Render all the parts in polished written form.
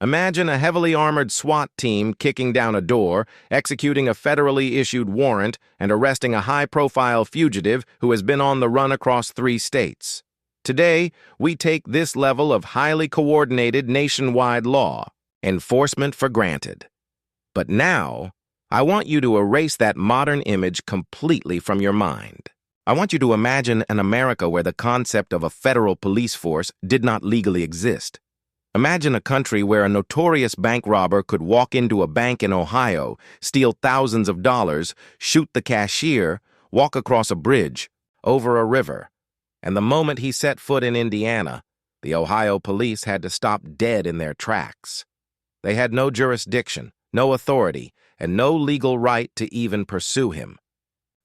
Imagine a heavily armored SWAT team kicking down a door, executing a federally issued warrant, and arresting a high-profile fugitive who has been on the run across 3 states. Today, we take this level of highly coordinated nationwide law enforcement for granted. But now, I want you to erase that modern image completely from your mind. I want you to imagine an America where the concept of a federal police force did not legally exist. Imagine a country where a notorious bank robber could walk into a bank in Ohio, steal thousands of dollars, shoot the cashier, walk across a bridge, over a river, and the moment he set foot in Indiana, the Ohio police had to stop dead in their tracks. They had no jurisdiction, no authority, and no legal right to even pursue him.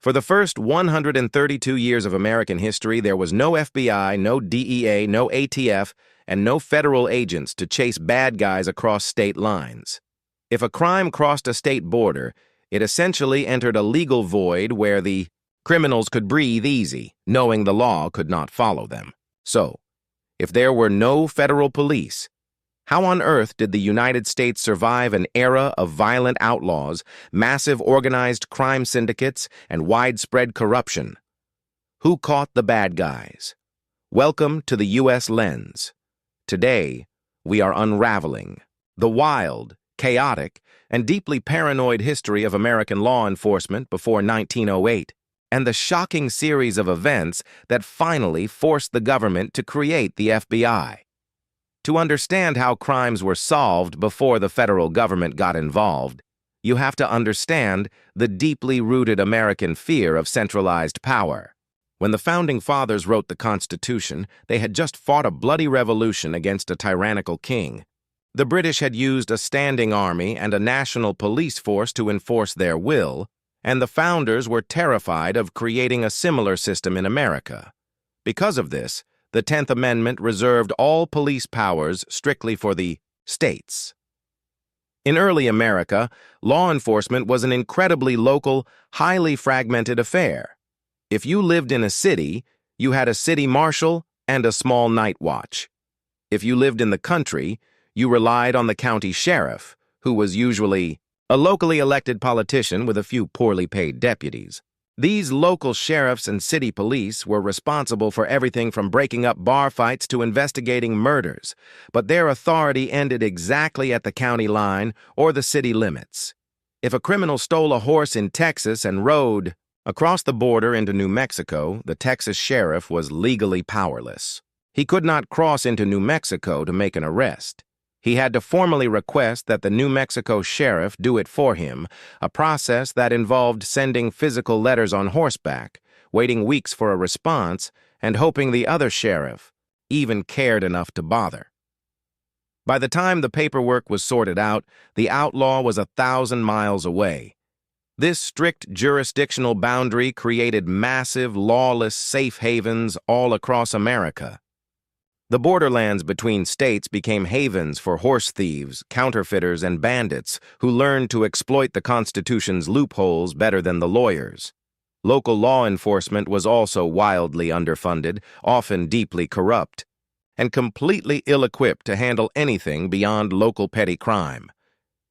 For the first 132 years of American history, there was no FBI, no DEA, no ATF, and no federal agents to chase bad guys across state lines. If a crime crossed a state border, it essentially entered a legal void where the criminals could breathe easy, knowing the law could not follow them. So, if there were no federal police, how on earth did the United States survive an era of violent outlaws, massive organized crime syndicates, and widespread corruption? Who caught the bad guys? Welcome to the U.S. Lens. Today, we are unraveling the wild, chaotic, and deeply paranoid history of American law enforcement before 1908, and the shocking series of events that finally forced the government to create the FBI. To understand how crimes were solved before the federal government got involved, you have to understand the deeply rooted American fear of centralized power. When the Founding Fathers wrote the Constitution, they had just fought a bloody revolution against a tyrannical king. The British had used a standing army and a national police force to enforce their will, and the founders were terrified of creating a similar system in America. Because of this, the 10th Amendment reserved all police powers strictly for the states. In early America, law enforcement was an incredibly local, highly fragmented affair. If you lived in a city, you had a city marshal and a small night watch. If you lived in the country, you relied on the county sheriff, who was usually a locally elected politician with a few poorly paid deputies. These local sheriffs and city police were responsible for everything from breaking up bar fights to investigating murders, but their authority ended exactly at the county line or the city limits. If a criminal stole a horse in Texas and rode across the border into New Mexico, the Texas sheriff was legally powerless. He could not cross into New Mexico to make an arrest. He had to formally request that the New Mexico sheriff do it for him, a process that involved sending physical letters on horseback, waiting weeks for a response, and hoping the other sheriff even cared enough to bother. By the time the paperwork was sorted out, the outlaw was 1,000 miles away. This strict jurisdictional boundary created massive, lawless safe havens all across America. The borderlands between states became havens for horse thieves, counterfeiters, and bandits who learned to exploit the Constitution's loopholes better than the lawyers. Local law enforcement was also wildly underfunded, often deeply corrupt, and completely ill-equipped to handle anything beyond local petty crime.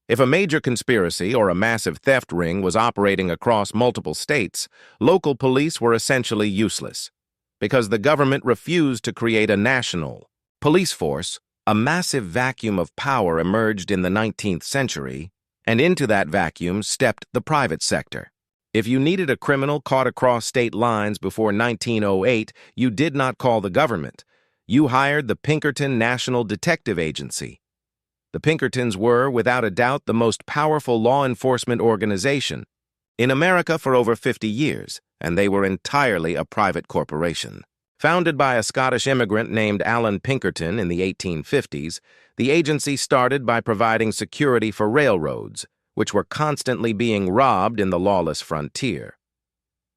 If a major conspiracy or a massive theft ring was operating across multiple states, local police were essentially useless. Because the government refused to create a national police force, a massive vacuum of power emerged in the 19th century, and into that vacuum stepped the private sector. If you needed a criminal caught across state lines before 1908, you did not call the government. You hired the Pinkerton National Detective Agency. The Pinkertons were, without a doubt, the most powerful law enforcement organization in America for over 50 years, and they were entirely a private corporation. Founded by a Scottish immigrant named Alan Pinkerton in the 1850s, the agency started by providing security for railroads, which were constantly being robbed in the lawless frontier.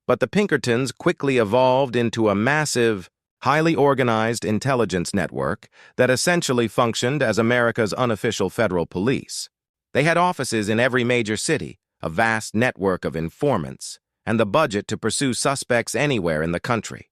But the Pinkertons quickly evolved into a massive, highly organized intelligence network that essentially functioned as America's unofficial federal police. They had offices in every major city, a vast network of informants, and the budget to pursue suspects anywhere in the country.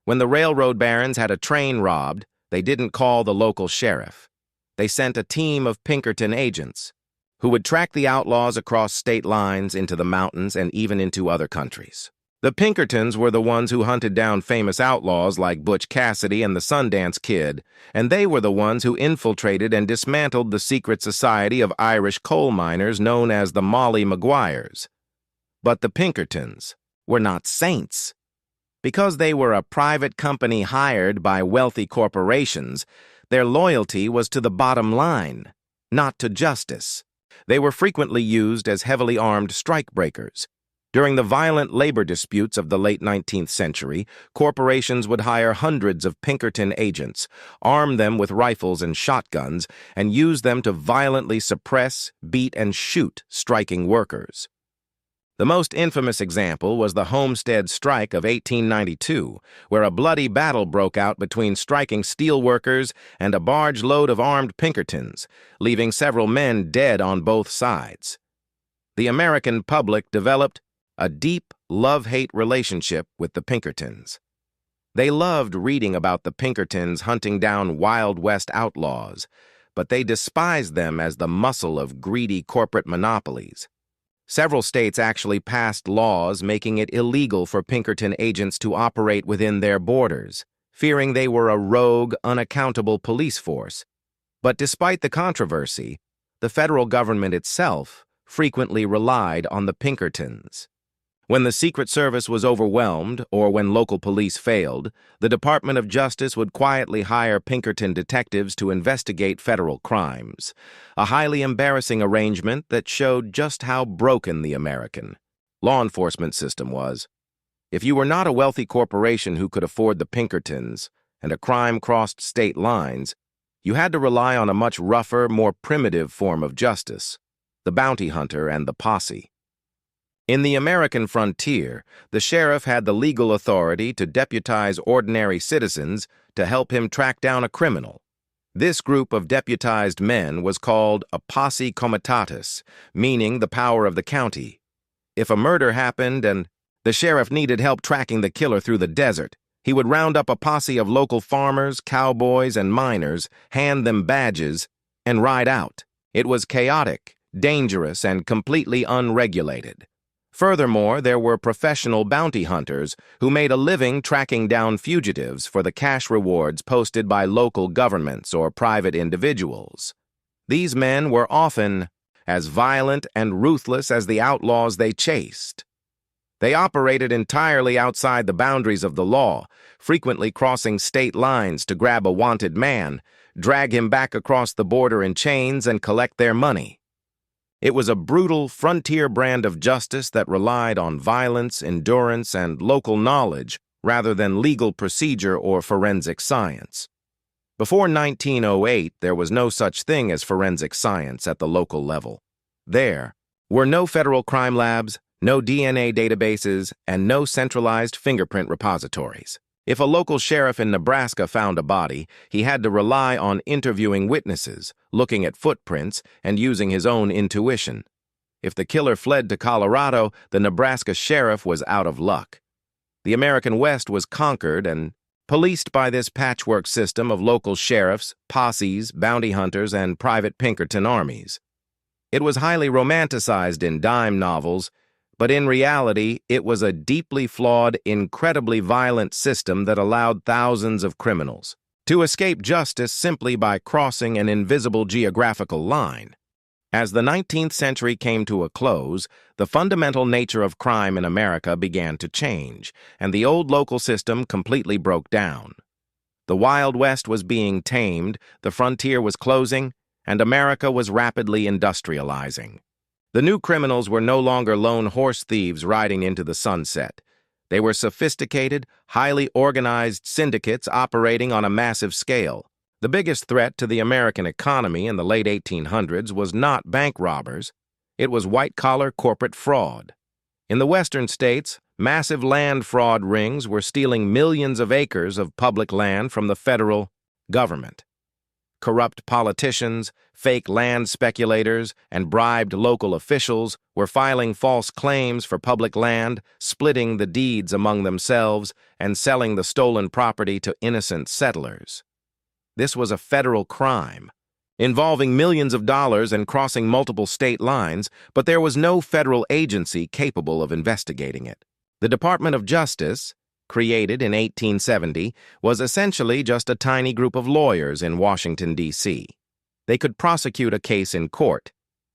When the railroad barons had a train robbed, they didn't call the local sheriff. They sent a team of Pinkerton agents who would track the outlaws across state lines, into the mountains, and even into other countries. The Pinkertons were the ones who hunted down famous outlaws like Butch Cassidy and the Sundance Kid, and they were the ones who infiltrated and dismantled the secret society of Irish coal miners known as the Molly Maguires. But the Pinkertons were not saints. Because they were a private company hired by wealthy corporations, their loyalty was to the bottom line, not to justice. They were frequently used as heavily armed strikebreakers. During the violent labor disputes of the late 19th century, corporations would hire hundreds of Pinkerton agents, arm them with rifles and shotguns, and use them to violently suppress, beat, and shoot striking workers. The most infamous example was the Homestead Strike of 1892, where a bloody battle broke out between striking steelworkers and a barge load of armed Pinkertons, leaving several men dead on both sides. The American public developed a deep love-hate relationship with the Pinkertons. They loved reading about the Pinkertons hunting down Wild West outlaws, but they despised them as the muscle of greedy corporate monopolies. Several states actually passed laws making it illegal for Pinkerton agents to operate within their borders, fearing they were a rogue, unaccountable police force. But despite the controversy, the federal government itself frequently relied on the Pinkertons. When the Secret Service was overwhelmed, or when local police failed, the Department of Justice would quietly hire Pinkerton detectives to investigate federal crimes, a highly embarrassing arrangement that showed just how broken the American law enforcement system was. If you were not a wealthy corporation who could afford the Pinkertons, and a crime crossed state lines, you had to rely on a much rougher, more primitive form of justice, the bounty hunter and the posse. In the American frontier, the sheriff had the legal authority to deputize ordinary citizens to help him track down a criminal. This group of deputized men was called a posse comitatus, meaning the power of the county. If a murder happened and the sheriff needed help tracking the killer through the desert, he would round up a posse of local farmers, cowboys, and miners, hand them badges, and ride out. It was chaotic, dangerous, and completely unregulated. Furthermore, there were professional bounty hunters who made a living tracking down fugitives for the cash rewards posted by local governments or private individuals. These men were often as violent and ruthless as the outlaws they chased. They operated entirely outside the boundaries of the law, frequently crossing state lines to grab a wanted man, drag him back across the border in chains, and collect their money. It was a brutal, frontier brand of justice that relied on violence, endurance, and local knowledge rather than legal procedure or forensic science. Before 1908, there was no such thing as forensic science at the local level. There were no federal crime labs, no DNA databases, and no centralized fingerprint repositories. If a local sheriff in Nebraska found a body, he had to rely on interviewing witnesses, looking at footprints, and using his own intuition. If the killer fled to Colorado, the Nebraska sheriff was out of luck. The American West was conquered and policed by this patchwork system of local sheriffs, posses, bounty hunters, and private Pinkerton armies. It was highly romanticized in dime novels, but in reality, it was a deeply flawed, incredibly violent system that allowed thousands of criminals to escape justice simply by crossing an invisible geographical line. As the 19th century came to a close, the fundamental nature of crime in America began to change, and the old local system completely broke down. The Wild West was being tamed, the frontier was closing, and America was rapidly industrializing. The new criminals were no longer lone horse thieves riding into the sunset. They were sophisticated, highly organized syndicates operating on a massive scale. The biggest threat to the American economy in the late 1800s was not bank robbers. It was white-collar corporate fraud. In the western states, massive land fraud rings were stealing millions of acres of public land from the federal government. Corrupt politicians, fake land speculators, and bribed local officials were filing false claims for public land, splitting the deeds among themselves, and selling the stolen property to innocent settlers. This was a federal crime. involving millions of dollars and crossing multiple state lines, but there was no federal agency capable of investigating it. The Department of Justice, created in 1870, was essentially just a tiny group of lawyers in Washington, D.C. They could prosecute a case in court,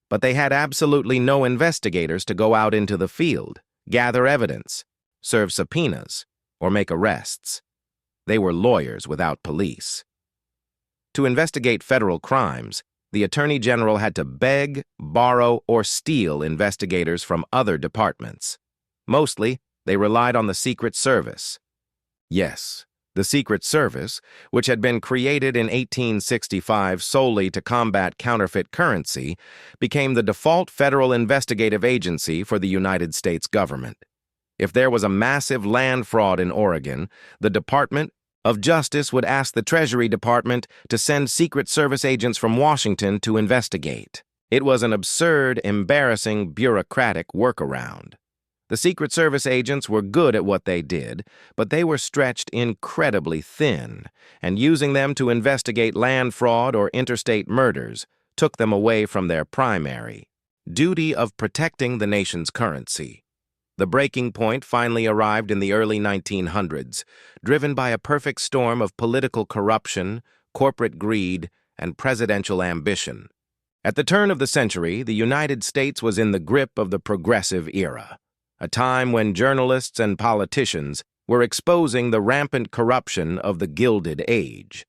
but they had absolutely no investigators to go out into the field, gather evidence, serve subpoenas, or make arrests. They were lawyers without police. To investigate federal crimes, the Attorney General had to beg, borrow, or steal investigators from other departments. Mostly, they relied on the Secret Service. Yes, the Secret Service, which had been created in 1865 solely to combat counterfeit currency, became the default federal investigative agency for the United States government. If there was a massive land fraud in Oregon, the Department of Justice would ask the Treasury Department to send Secret Service agents from Washington to investigate. It was an absurd, embarrassing, bureaucratic workaround. The Secret Service agents were good at what they did, but they were stretched incredibly thin, and using them to investigate land fraud or interstate murders took them away from their primary duty of protecting the nation's currency. The breaking point finally arrived in the early 1900s, driven by a perfect storm of political corruption, corporate greed, and presidential ambition. At the turn of the century, the United States was in the grip of the progressive era, a time when journalists and politicians were exposing the rampant corruption of the Gilded Age.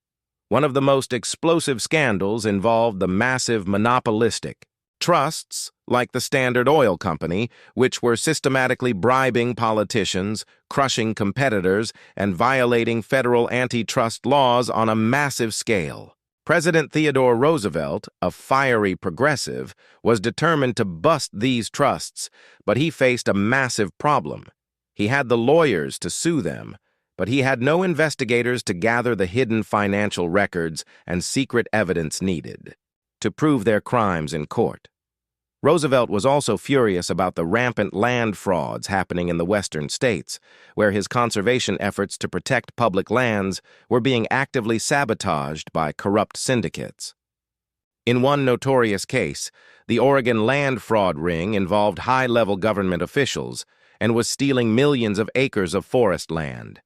One of the most explosive scandals involved the massive monopolistic trusts, like the Standard Oil Company, which were systematically bribing politicians, crushing competitors, and violating federal antitrust laws on a massive scale. President Theodore Roosevelt, a fiery progressive, was determined to bust these trusts, but he faced a massive problem. He had the lawyers to sue them, but he had no investigators to gather the hidden financial records and secret evidence needed to prove their crimes in court. Roosevelt was also furious about the rampant land frauds happening in the western states, where his conservation efforts to protect public lands were being actively sabotaged by corrupt syndicates. In one notorious case, the Oregon land fraud ring involved high-level government officials and was stealing millions of acres of forest land.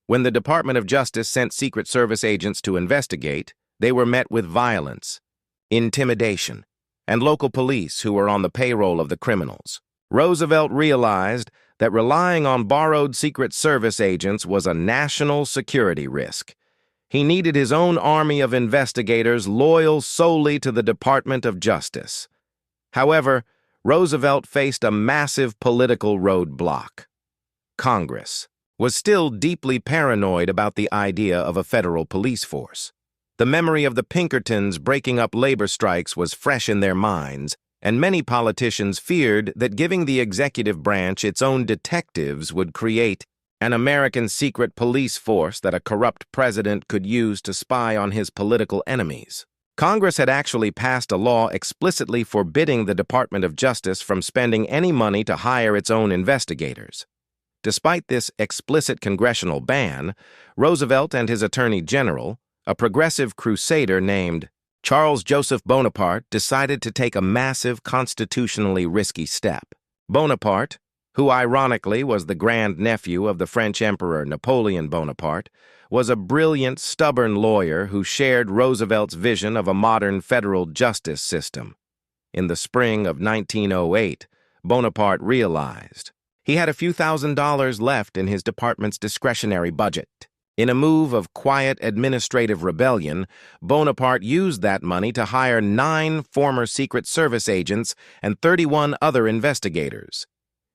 When the Department of Justice sent Secret Service agents to investigate, they were met with violence, intimidation, and local police who were on the payroll of the criminals. Roosevelt realized that relying on borrowed Secret Service agents was a national security risk. He needed his own army of investigators loyal solely to the Department of Justice. However, Roosevelt faced a massive political roadblock. Congress was still deeply paranoid about the idea of a federal police force. The memory of the Pinkertons breaking up labor strikes was fresh in their minds, and many politicians feared that giving the executive branch its own detectives would create an American secret police force that a corrupt president could use to spy on his political enemies. Congress had actually passed a law explicitly forbidding the Department of Justice from spending any money to hire its own investigators. Despite this explicit congressional ban, Roosevelt and his Attorney General, a progressive crusader named Charles Joseph Bonaparte, decided to take a massive, constitutionally risky step. Bonaparte, who ironically was the grandnephew of the French Emperor Napoleon Bonaparte, was a brilliant, stubborn lawyer who shared Roosevelt's vision of a modern federal justice system. In the spring of 1908, Bonaparte realized he had a few $1,000s left in his department's discretionary budget. In a move of quiet administrative rebellion, Bonaparte used that money to hire 9 former Secret Service agents and 31 other investigators.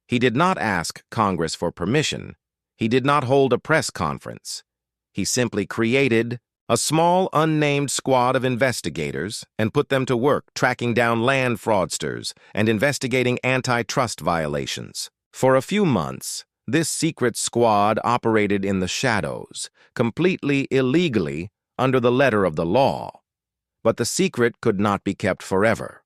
He did not ask Congress for permission. He did not hold a press conference. He simply created a small, unnamed squad of investigators and put them to work tracking down land fraudsters and investigating antitrust violations. For a few months, this secret squad operated in the shadows, completely illegally under the letter of the law. But the secret could not be kept forever.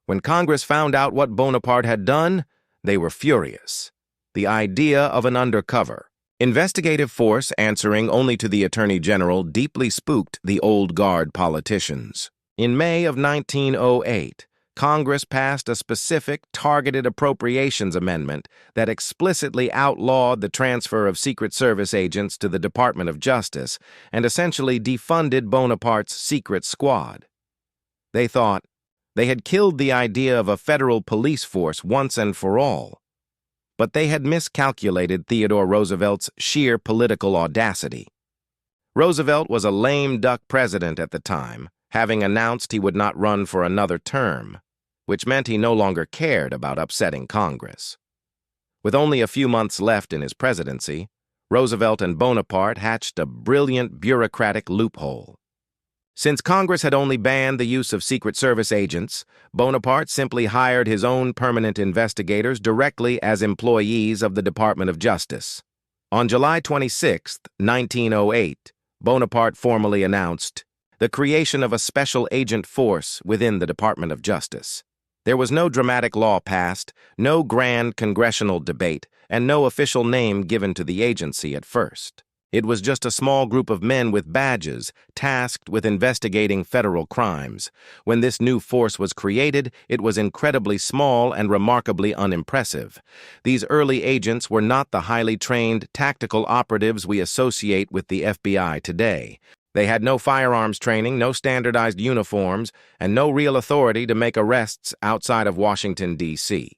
When Congress found out what Bonaparte had done, they were furious. The idea of an undercover investigative force answering only to the Attorney General deeply spooked the old guard politicians. In May of 1908, Congress passed a specific targeted appropriations amendment that explicitly outlawed the transfer of Secret Service agents to the Department of Justice and essentially defunded Bonaparte's secret squad. They thought they had killed the idea of a federal police force once and for all, but they had miscalculated Theodore Roosevelt's sheer political audacity. Roosevelt was a lame duck president at the time, having announced he would not run for another term, which meant he no longer cared about upsetting Congress. With only a few months left in his presidency, Roosevelt and Bonaparte hatched a brilliant bureaucratic loophole. Since Congress had only banned the use of Secret Service agents, Bonaparte simply hired his own permanent investigators directly as employees of the Department of Justice. On July 26, 1908, Bonaparte formally announced the creation of a special agent force within the Department of Justice. There was no dramatic law passed, no grand congressional debate, and no official name given to the agency at first. It was just a small group of men with badges tasked with investigating federal crimes. When this new force was created, it was incredibly small and remarkably unimpressive. These early agents were not the highly trained tactical operatives we associate with the FBI today. They had no firearms training, no standardized uniforms, and no real authority to make arrests outside of Washington, D.C.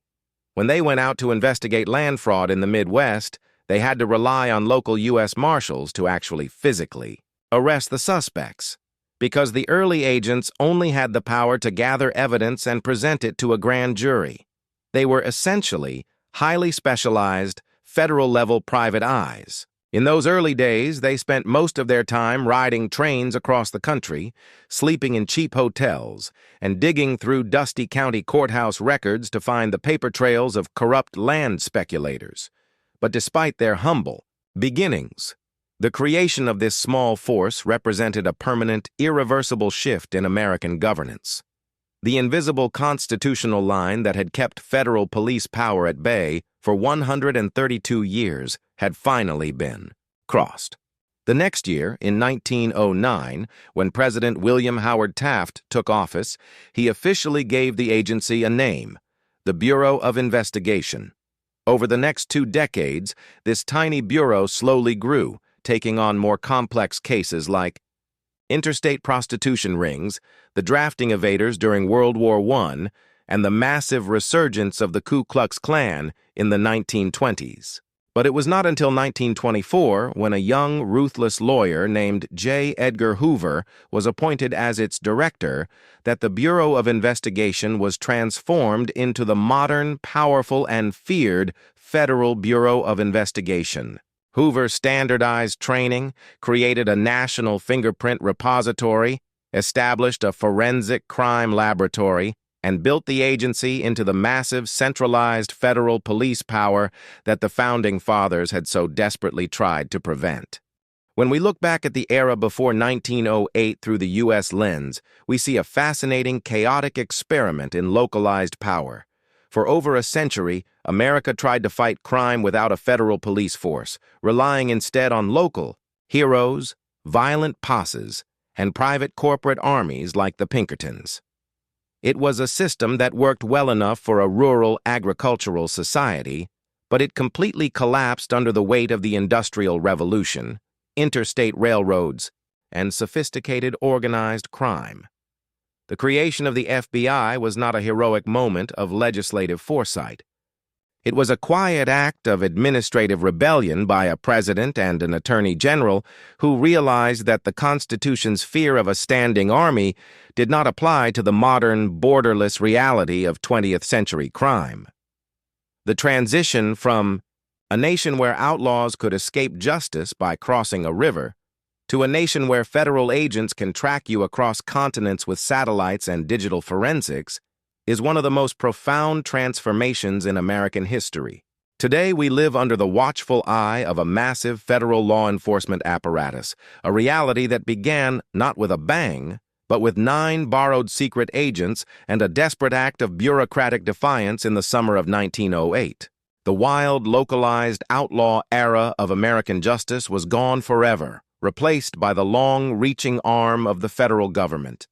When they went out to investigate land fraud in the Midwest, they had to rely on local U.S. marshals to actually physically arrest the suspects, because the early agents only had the power to gather evidence and present it to a grand jury. They were essentially highly specialized, federal-level private eyes. In those early days, they spent most of their time riding trains across the country, sleeping in cheap hotels, and digging through dusty county courthouse records to find the paper trails of corrupt land speculators. But despite their humble beginnings, the creation of this small force represented a permanent, irreversible shift in American governance. The invisible constitutional line that had kept federal police power at bay for 132 years had finally been crossed. The next year, in 1909, when President William Howard Taft took office, he officially gave the agency a name, the Bureau of Investigation. Over the next 2 decades, this tiny bureau slowly grew, taking on more complex cases like interstate prostitution rings, the drafting evaders during World War I, and the massive resurgence of the Ku Klux Klan in the 1920s. But it was not until 1924, when a young, ruthless lawyer named J. Edgar Hoover was appointed as its director, that the Bureau of Investigation was transformed into the modern, powerful, and feared Federal Bureau of Investigation. Hoover standardized training, created a national fingerprint repository, established a forensic crime laboratory, and built the agency into the massive centralized federal police power that the Founding Fathers had so desperately tried to prevent. When we look back at the era before 1908 through the U.S. lens, we see a fascinating, chaotic experiment in localized power. For over a century, America tried to fight crime without a federal police force, relying instead on local heroes, violent posses, and private corporate armies like the Pinkertons. It was a system that worked well enough for a rural agricultural society, but it completely collapsed under the weight of the Industrial Revolution, interstate railroads, and sophisticated organized crime. The creation of the FBI was not a heroic moment of legislative foresight. It was a quiet act of administrative rebellion by a president and an attorney general who realized that the Constitution's fear of a standing army did not apply to the modern, borderless reality of 20th century crime. The transition from a nation where outlaws could escape justice by crossing a river to a nation where federal agents can track you across continents with satellites and digital forensics is one of the most profound transformations in American history. Today, we live under the watchful eye of a massive federal law enforcement apparatus, a reality that began not with a bang, but with 9 borrowed secret agents and a desperate act of bureaucratic defiance in the summer of 1908. The wild, localized, outlaw era of American justice was gone forever, replaced by the long-reaching arm of the federal government.